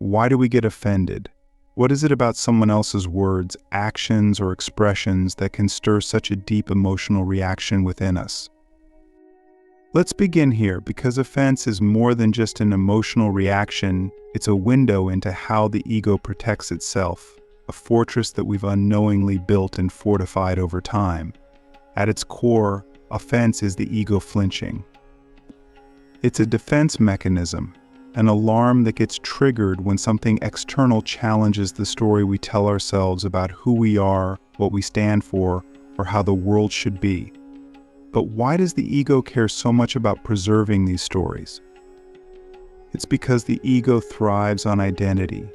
Why do we get offended? What is it about someone else's words, actions, or expressions that can stir such a deep emotional reaction within us? Let's begin here, because offense is more than just an emotional reaction. It's a window into how the ego protects itself, a fortress that we've unknowingly built and fortified over time. At its core, offense is the ego flinching. It's a defense mechanism, an alarm that gets triggered when something external challenges the story we tell ourselves about who we are, what we stand for, or how the world should be. But why does the ego care so much about preserving these stories? It's because the ego thrives on identity.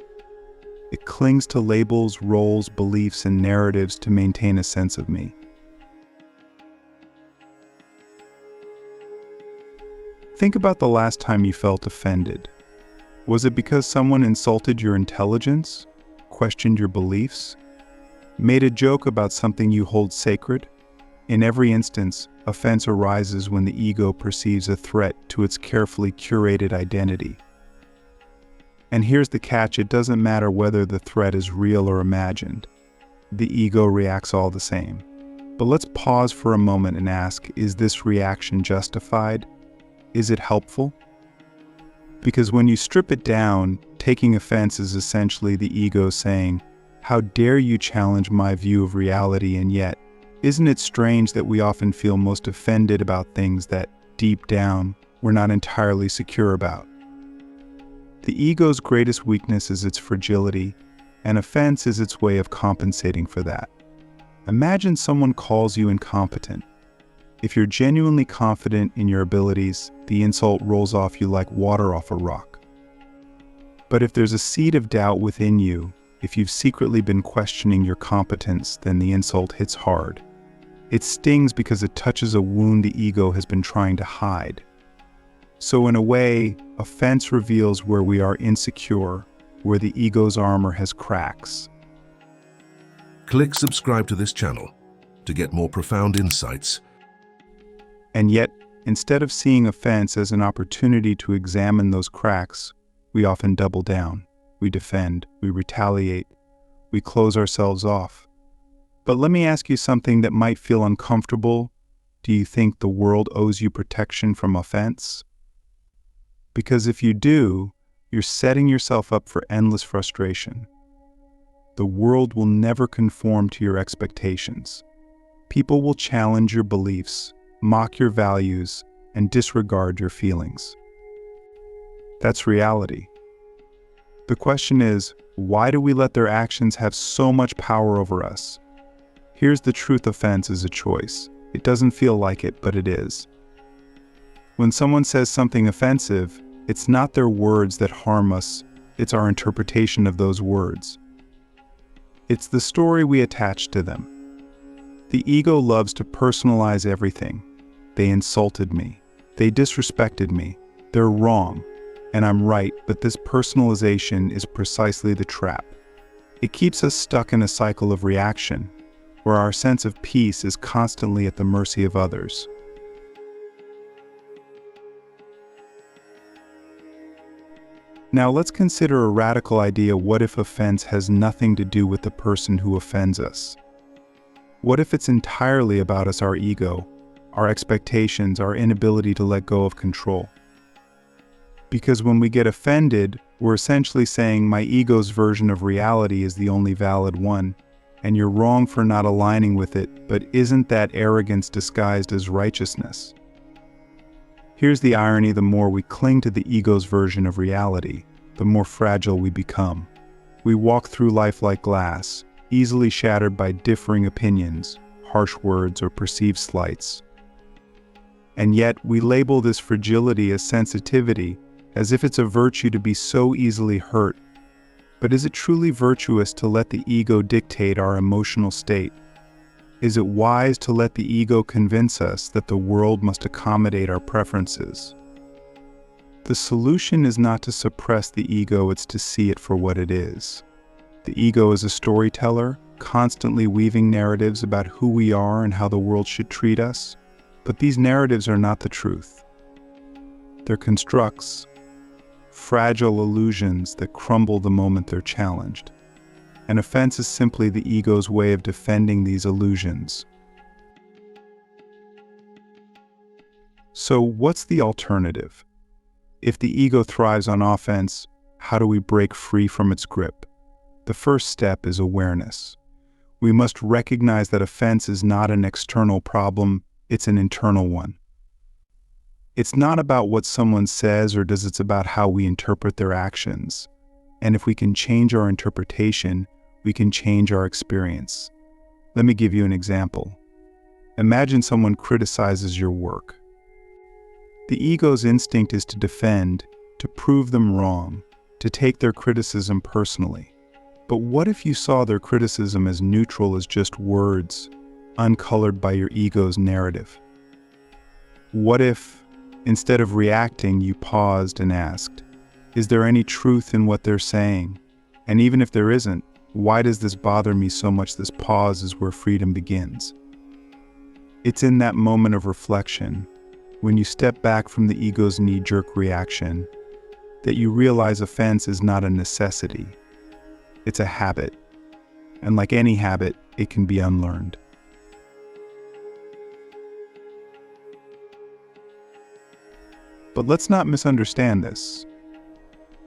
It clings to labels, roles, beliefs, and narratives to maintain a sense of me. Think about the last time you felt offended. Was it because someone insulted your intelligence, questioned your beliefs, made a joke about something you hold sacred? In every instance, offense arises when the ego perceives a threat to its carefully curated identity. And here's the catch: it doesn't matter whether the threat is real or imagined. The ego reacts all the same. But let's pause for a moment and ask, is this reaction justified? Is it helpful? Because when you strip it down, taking offense is essentially the ego saying, "How dare you challenge my view of reality?" And yet, isn't it strange that we often feel most offended about things that, deep down, we're not entirely secure about? The ego's greatest weakness is its fragility, and offense is its way of compensating for that. Imagine someone calls you incompetent. If you're genuinely confident in your abilities, the insult rolls off you like water off a rock. But if there's a seed of doubt within you, if you've secretly been questioning your competence, then the insult hits hard. It stings because it touches a wound the ego has been trying to hide. So in a way, offense reveals where we are insecure, where the ego's armor has cracks. Click subscribe to this channel to get more profound insights. And yet, instead of seeing offense as an opportunity to examine those cracks, we often double down. We defend, we retaliate, we close ourselves off. But let me ask you something that might feel uncomfortable. Do you think the world owes you protection from offense? Because if you do, you're setting yourself up for endless frustration. The world will never conform to your expectations. People will challenge your beliefs, mock your values, and disregard your feelings. That's reality. The question is, why do we let their actions have so much power over us? Here's the truth: offense is a choice. It doesn't feel like it, but it is. When someone says something offensive, it's not their words that harm us, it's our interpretation of those words. It's the story we attach to them. The ego loves to personalize everything. They insulted me. They disrespected me. They're wrong. And I'm right, but this personalization is precisely the trap. It keeps us stuck in a cycle of reaction, where our sense of peace is constantly at the mercy of others. Now let's consider a radical idea. What if offense has nothing to do with the person who offends us? What if it's entirely about us, our ego, our expectations, our inability to let go of control? Because when we get offended, we're essentially saying my ego's version of reality is the only valid one, and you're wrong for not aligning with it. But isn't that arrogance disguised as righteousness? Here's the irony: the more we cling to the ego's version of reality, the more fragile we become. We walk through life like glass, easily shattered by differing opinions, harsh words, or perceived slights. And yet, we label this fragility as sensitivity, as if it's a virtue to be so easily hurt. But is it truly virtuous to let the ego dictate our emotional state? Is it wise to let the ego convince us that the world must accommodate our preferences? The solution is not to suppress the ego, it's to see it for what it is. The ego is a storyteller, constantly weaving narratives about who we are and how the world should treat us. But these narratives are not the truth. They're constructs. fragile illusions that crumble the moment they're challenged. An offense is simply the ego's way of defending these illusions. So what's the alternative? If the ego thrives on offense, how do we break free from its grip? The first step is awareness. We must recognize that offense is not an external problem, it's an internal one. It's not about what someone says or does, it's about how we interpret their actions. And if we can change our interpretation, we can change our experience. Let me give you an example. Imagine someone criticizes your work. The ego's instinct is to defend, to prove them wrong, to take their criticism personally. But what if you saw their criticism as neutral as just words, uncolored by your ego's narrative? What if, instead of reacting, you paused and asked, is there any truth in what they're saying? And even if there isn't, why does this bother me so much? This pause is where freedom begins. It's in that moment of reflection, when you step back from the ego's knee-jerk reaction, that you realize offense is not a necessity. It's a habit. And like any habit, it can be unlearned. But let's not misunderstand this.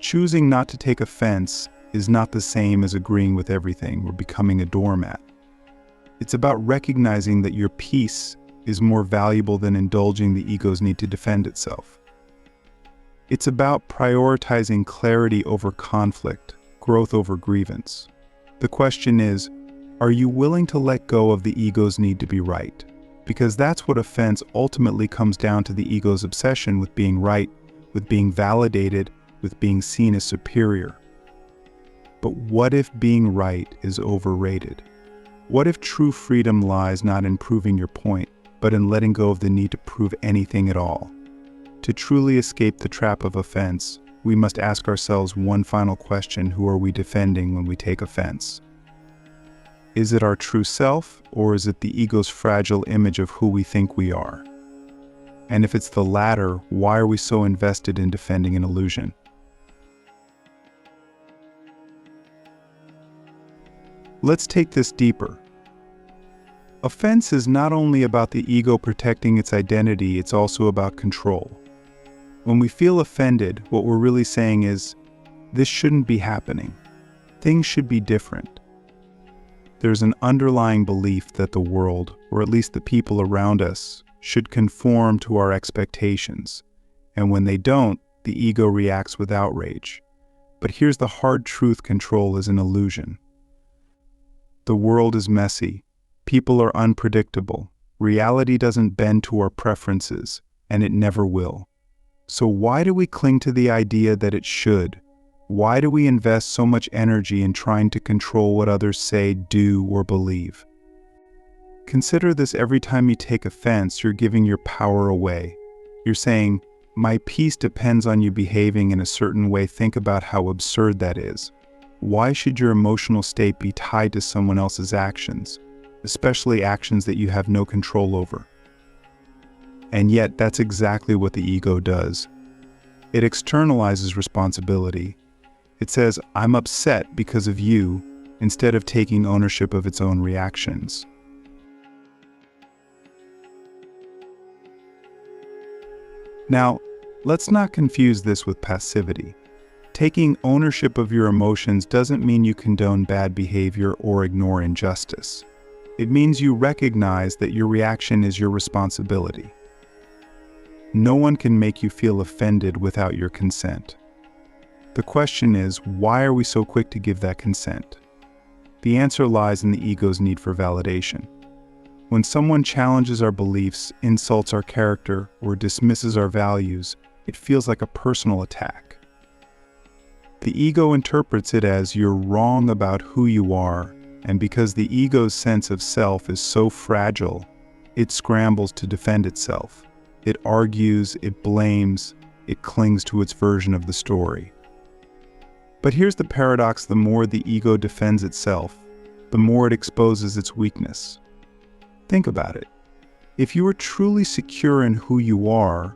Choosing not to take offense is not the same as agreeing with everything or becoming a doormat. It's about recognizing that your peace is more valuable than indulging the ego's need to defend itself. It's about prioritizing clarity over conflict, growth over grievance. The question is, are you willing to let go of the ego's need to be right? Because that's what offense ultimately comes down to, the ego's obsession with being right, with being validated, with being seen as superior. But what if being right is overrated? What if true freedom lies not in proving your point, but in letting go of the need to prove anything at all? To truly escape the trap of offense, we must ask ourselves one final question: who are we defending when we take offense? Is it our true self, or is it the ego's fragile image of who we think we are? And if it's the latter, why are we so invested in defending an illusion? Let's take this deeper. Offense is not only about the ego protecting its identity, it's also about control. When we feel offended, what we're really saying is, this shouldn't be happening. Things should be different. There's an underlying belief that the world, or at least the people around us, should conform to our expectations. And when they don't, the ego reacts with outrage. But here's the hard truth: control is an illusion. The world is messy. People are unpredictable. Reality doesn't bend to our preferences, and it never will. So why do we cling to the idea that it should? Why do we invest so much energy in trying to control what others say, do, or believe? Consider this: every time you take offense, you're giving your power away. You're saying, my peace depends on you behaving in a certain way. Think about how absurd that is. Why should your emotional state be tied to someone else's actions, especially actions that you have no control over? And yet, that's exactly what the ego does. It externalizes responsibility. It says, I'm upset because of you, instead of taking ownership of its own reactions. Now, let's not confuse this with passivity. Taking ownership of your emotions doesn't mean you condone bad behavior or ignore injustice. It means you recognize that your reaction is your responsibility. No one can make you feel offended without your consent. The question is, why are we so quick to give that consent? The answer lies in the ego's need for validation. When someone challenges our beliefs, insults our character, or dismisses our values, it feels like a personal attack. The ego interprets it as, you're wrong about who you are, and because the ego's sense of self is so fragile, it scrambles to defend itself. It argues, it blames, it clings to its version of the story. But here's the paradox: the more the ego defends itself, the more it exposes its weakness. Think about it. If you were truly secure in who you are,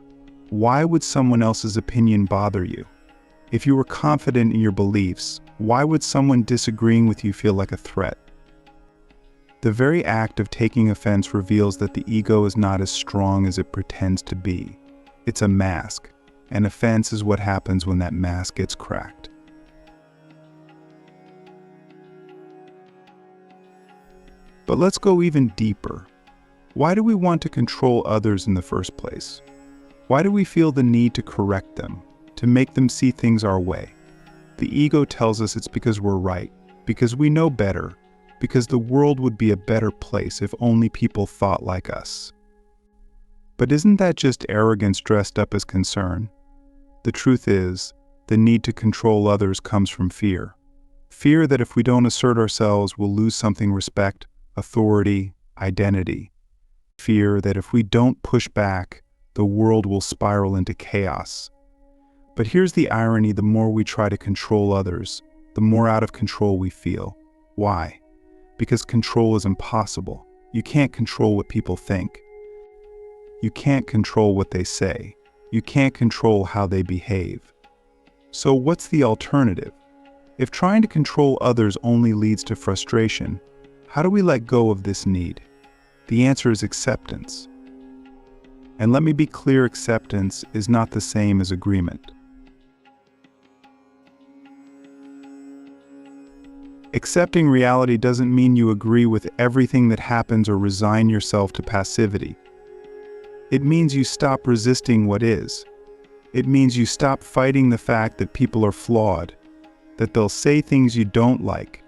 why would someone else's opinion bother you? If you were confident in your beliefs, why would someone disagreeing with you feel like a threat? The very act of taking offense reveals that the ego is not as strong as it pretends to be. It's a mask, and offense is what happens when that mask gets cracked. But let's go even deeper. Why do we want to control others in the first place? Why do we feel the need to correct them, to make them see things our way? The ego tells us it's because we're right, because we know better, because the world would be a better place if only people thought like us. But isn't that just arrogance dressed up as concern? The truth is, the need to control others comes from fear. Fear that if we don't assert ourselves, we'll lose something: respect, authority, identity. Fear that if we don't push back, the world will spiral into chaos. But here's the irony: the more we try to control others, the more out of control we feel. Why? Because control is impossible. You can't control what people think. You can't control what they say. You can't control how they behave. So what's the alternative? If trying to control others only leads to frustration, how do we let go of this need? The answer is acceptance. And let me be clear, acceptance is not the same as agreement. Accepting reality doesn't mean you agree with everything that happens or resign yourself to passivity. It means you stop resisting what is. It means you stop fighting the fact that people are flawed, that they'll say things you don't like,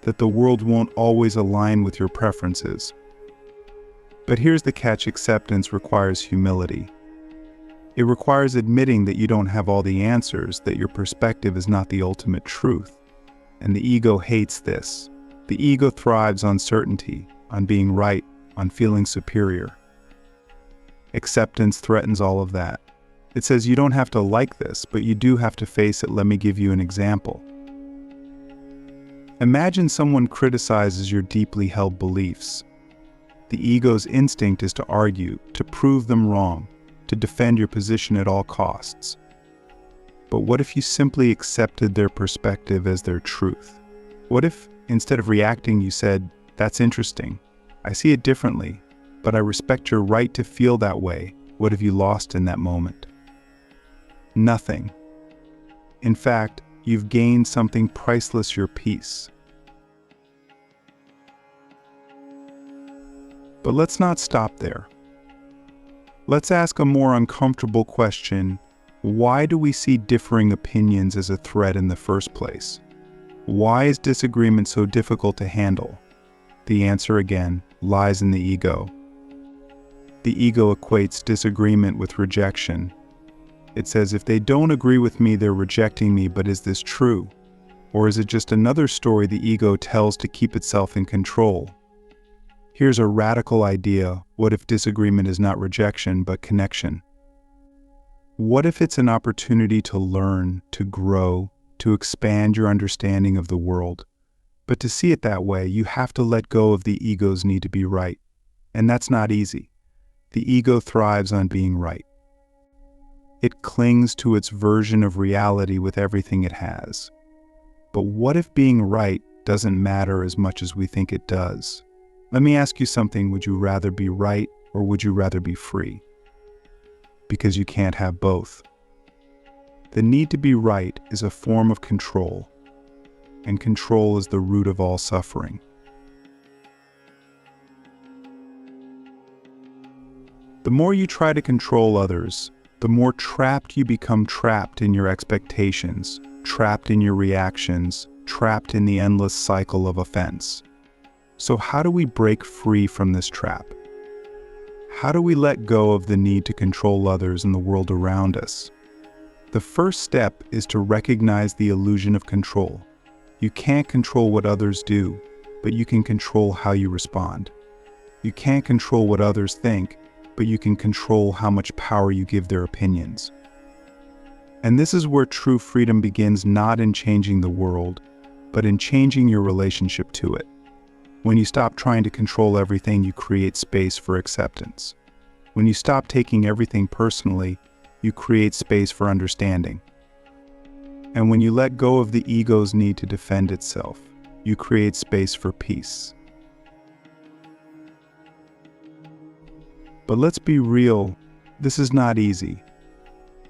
that the world won't always align with your preferences. But here's the catch: acceptance requires humility. It requires admitting that you don't have all the answers, that your perspective is not the ultimate truth. And the ego hates this. The ego thrives on certainty, on being right, on feeling superior. Acceptance threatens all of that. It says you don't have to like this, but you do have to face it. Let me give you an example. Imagine someone criticizes your deeply held beliefs. The ego's instinct is to argue, to prove them wrong, to defend your position at all costs. But what if you simply accepted their perspective as their truth? What if, instead of reacting, you said, "That's interesting. I see it differently, but I respect your right to feel that way." What have you lost in that moment? Nothing. In fact, you've gained something priceless: your peace. But let's not stop there. Let's ask a more uncomfortable question. Why do we see differing opinions as a threat in the first place? Why is disagreement so difficult to handle? The answer, again, lies in the ego. The ego equates disagreement with rejection. It says, if they don't agree with me, they're rejecting me. But is this true? Or is it just another story the ego tells to keep itself in control? Here's a radical idea. What if disagreement is not rejection, but connection? What if it's an opportunity to learn, to grow, to expand your understanding of the world? But to see it that way, you have to let go of the ego's need to be right. And that's not easy. The ego thrives on being right. It clings to its version of reality with everything it has. But what if being right doesn't matter as much as we think it does? Let me ask you something. Would you rather be right, or would you rather be free? Because you can't have both. The need to be right is a form of control, and control is the root of all suffering. The more you try to control others, the more trapped you become, trapped in your expectations, trapped in your reactions, trapped in the endless cycle of offense. So how do we break free from this trap? How do we let go of the need to control others and the world around us? The first step is to recognize the illusion of control. You can't control what others do, but you can control how you respond. You can't control what others think, but you can control how much power you give their opinions. And this is where true freedom begins, not in changing the world, but in changing your relationship to it. When you stop trying to control everything, you create space for acceptance. When you stop taking everything personally, you create space for understanding. And when you let go of the ego's need to defend itself, you create space for peace. But let's be real, this is not easy.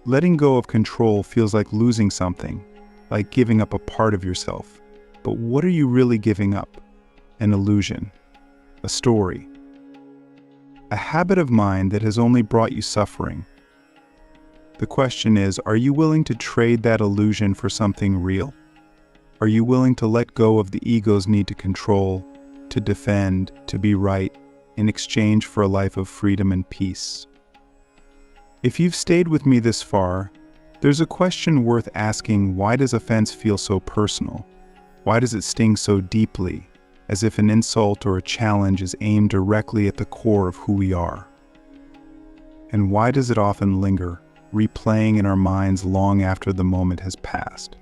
Letting go of control feels like losing something, like giving up a part of yourself. But what are you really giving up? An illusion, a story, a habit of mind that has only brought you suffering. The question is, are you willing to trade that illusion for something real? Are you willing to let go of the ego's need to control, to defend, to be right, in exchange for a life of freedom and peace? If you've stayed with me this far, there's a question worth asking: why does offense feel so personal? Why does it sting so deeply, as if an insult or a challenge is aimed directly at the core of who we are? And why does it often linger, replaying in our minds long after the moment has passed?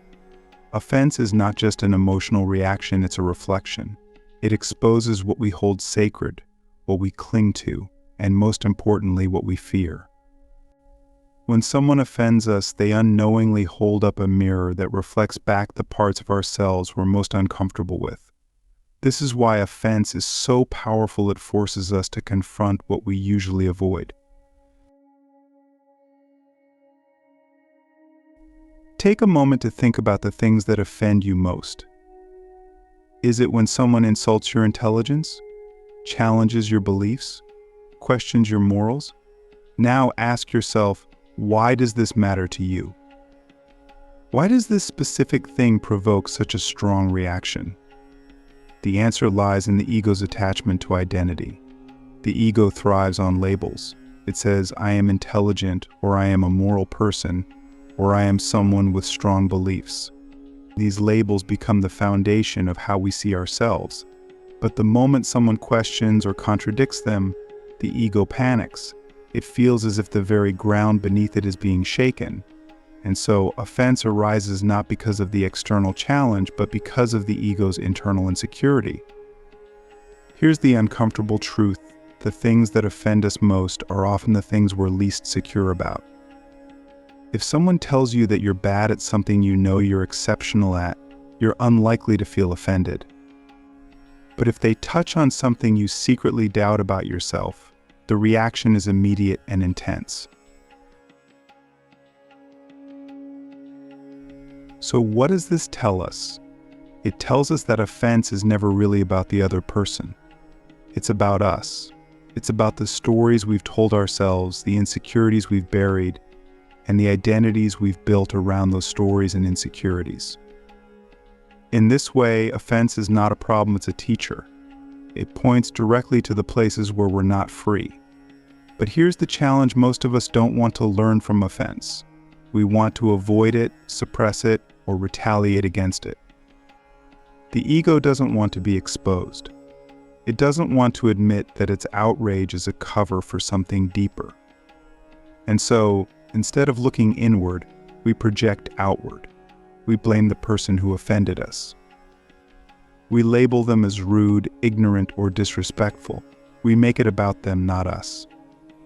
Offense is not just an emotional reaction, it's a reflection. It exposes what we hold sacred, what we cling to, and most importantly, what we fear. When someone offends us, they unknowingly hold up a mirror that reflects back the parts of ourselves we're most uncomfortable with. This is why offense is so powerful. It forces us to confront what we usually avoid. Take a moment to think about the things that offend you most. Is it when someone insults your intelligence, challenges your beliefs, questions your morals? Now ask yourself, why does this matter to you? Why does this specific thing provoke such a strong reaction? The answer lies in the ego's attachment to identity. The ego thrives on labels. It says, I am intelligent, or I am a moral person, or I am someone with strong beliefs. These labels become the foundation of how we see ourselves. But the moment someone questions or contradicts them, the ego panics. It feels as if the very ground beneath it is being shaken. And so offense arises not because of the external challenge, but because of the ego's internal insecurity. Here's the uncomfortable truth: the things that offend us most are often the things we're least secure about. If someone tells you that you're bad at something you know you're exceptional at, you're unlikely to feel offended. But if they touch on something you secretly doubt about yourself, the reaction is immediate and intense. So what does this tell us? It tells us that offense is never really about the other person. It's about us. It's about the stories we've told ourselves, the insecurities we've buried, and the identities we've built around those stories and insecurities. In this way, offense is not a problem, it's a teacher. It points directly to the places where we're not free. But here's the challenge: most of us don't want to learn from offense. We want to avoid it, suppress it, or retaliate against it. The ego doesn't want to be exposed. It doesn't want to admit that its outrage is a cover for something deeper. And so, instead of looking inward, we project outward. We blame the person who offended us. We label them as rude, ignorant, or disrespectful. We make it about them, not us.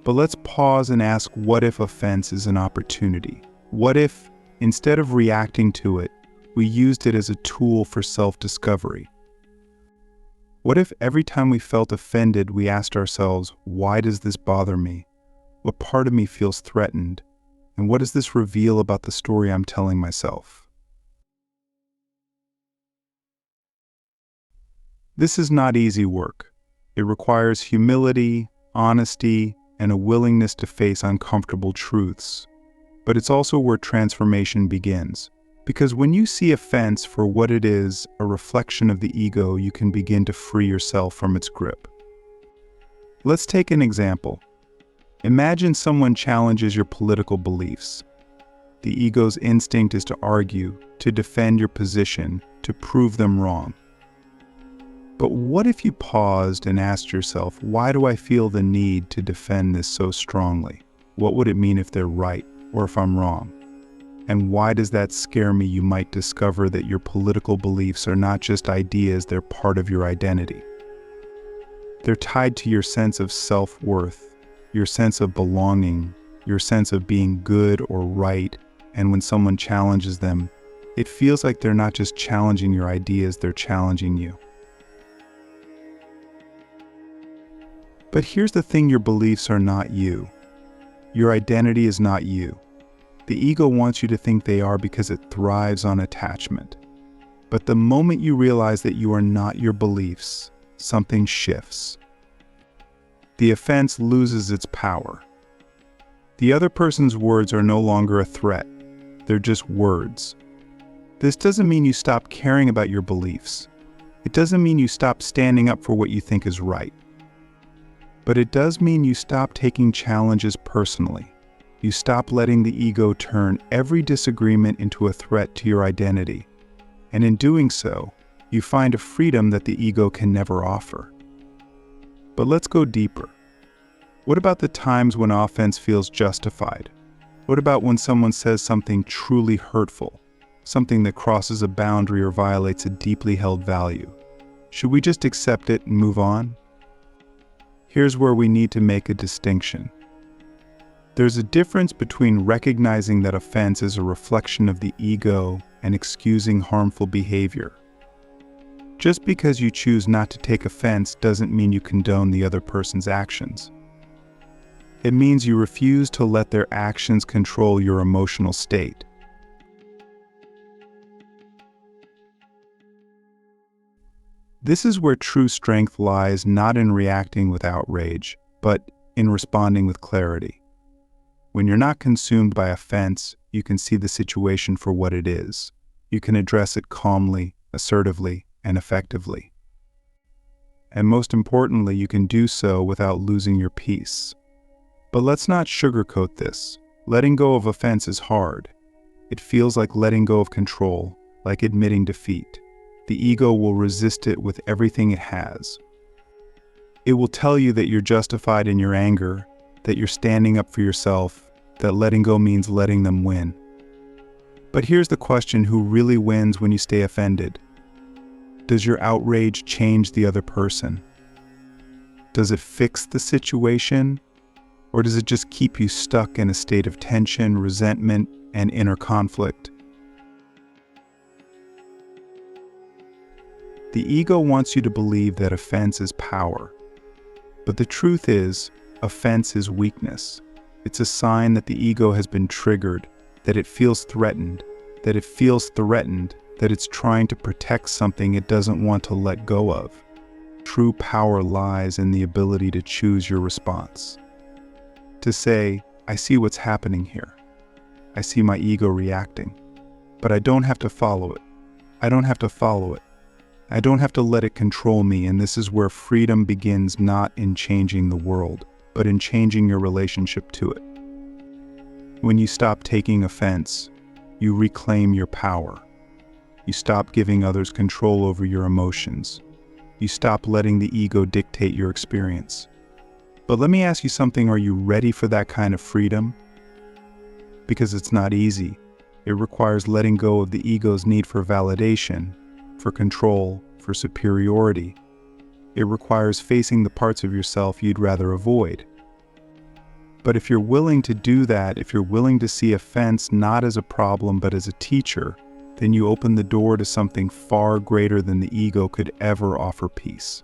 But let's pause and ask, what if offense is an opportunity? What if, instead of reacting to it, we used it as a tool for self-discovery? What if every time we felt offended, we asked ourselves, why does this bother me? What part of me feels threatened? And what does this reveal about the story I'm telling myself? This is not easy work. It requires humility, honesty, and a willingness to face uncomfortable truths. But it's also where transformation begins. Because when you see offense for what it is, a reflection of the ego, you can begin to free yourself from its grip. Let's take an example. Imagine someone challenges your political beliefs. The ego's instinct is to argue, to defend your position, to prove them wrong. But what if you paused and asked yourself, why do I feel the need to defend this so strongly? What would it mean if they're right, or if I'm wrong? And why does that scare me? You might discover that your political beliefs are not just ideas, they're part of your identity. They're tied to your sense of self-worth, your sense of belonging, your sense of being good or right, and when someone challenges them, It feels like they're not just challenging your ideas, they're challenging you. But here's the thing, your beliefs are not you. Your identity is not you. The ego wants you to think they are because it thrives on attachment. But the moment you realize that you are not your beliefs, something shifts. The offense loses its power. The other person's words are no longer a threat. They're just words. This doesn't mean you stop caring about your beliefs. It doesn't mean you stop standing up for what you think is right. But it does mean you stop taking challenges personally. You stop letting the ego turn every disagreement into a threat to your identity. And in doing so, you find a freedom that the ego can never offer. But let's go deeper. What about the times when offense feels justified? What about when someone says something truly hurtful, something that crosses a boundary or violates a deeply held value? Should we just accept it and move on? Here's where we need to make a distinction. There's a difference between recognizing that offense is a reflection of the ego and excusing harmful behavior. Just because you choose not to take offense doesn't mean you condone the other person's actions. It means you refuse to let their actions control your emotional state. This is where true strength lies, not in reacting with outrage, but in responding with clarity. When you're not consumed by offense, you can see the situation for what it is. You can address it calmly, assertively, and effectively. And most importantly, you can do so without losing your peace. But let's not sugarcoat this. Letting go of offense is hard. It feels like letting go of control, like admitting defeat. The ego will resist it with everything it has. It will tell you that you're justified in your anger, that you're standing up for yourself, that letting go means letting them win. But here's the question: who really wins when you stay offended? Does your outrage change the other person? Does it fix the situation? Or does it just keep you stuck in a state of tension, resentment, and inner conflict? The ego wants you to believe that offense is power. But the truth is, offense is weakness. It's a sign that the ego has been triggered, that it feels threatened, that it's trying to protect something it doesn't want to let go of. True power lies in the ability to choose your response. To say, I see what's happening here. I see my ego reacting. But I don't have to follow it. I don't have to let it control me, and this is where freedom begins, not in changing the world, but in changing your relationship to it. When you stop taking offense, you reclaim your power. You stop giving others control over your emotions. You stop letting the ego dictate your experience. But let me ask you something: are you ready for that kind of freedom? Because it's not easy. It requires letting go of the ego's need for validation, for control, for superiority. It requires facing the parts of yourself you'd rather avoid. But if you're willing to do that, if you're willing to see offense not as a problem but as a teacher, then you open the door to something far greater than the ego could ever offer: peace.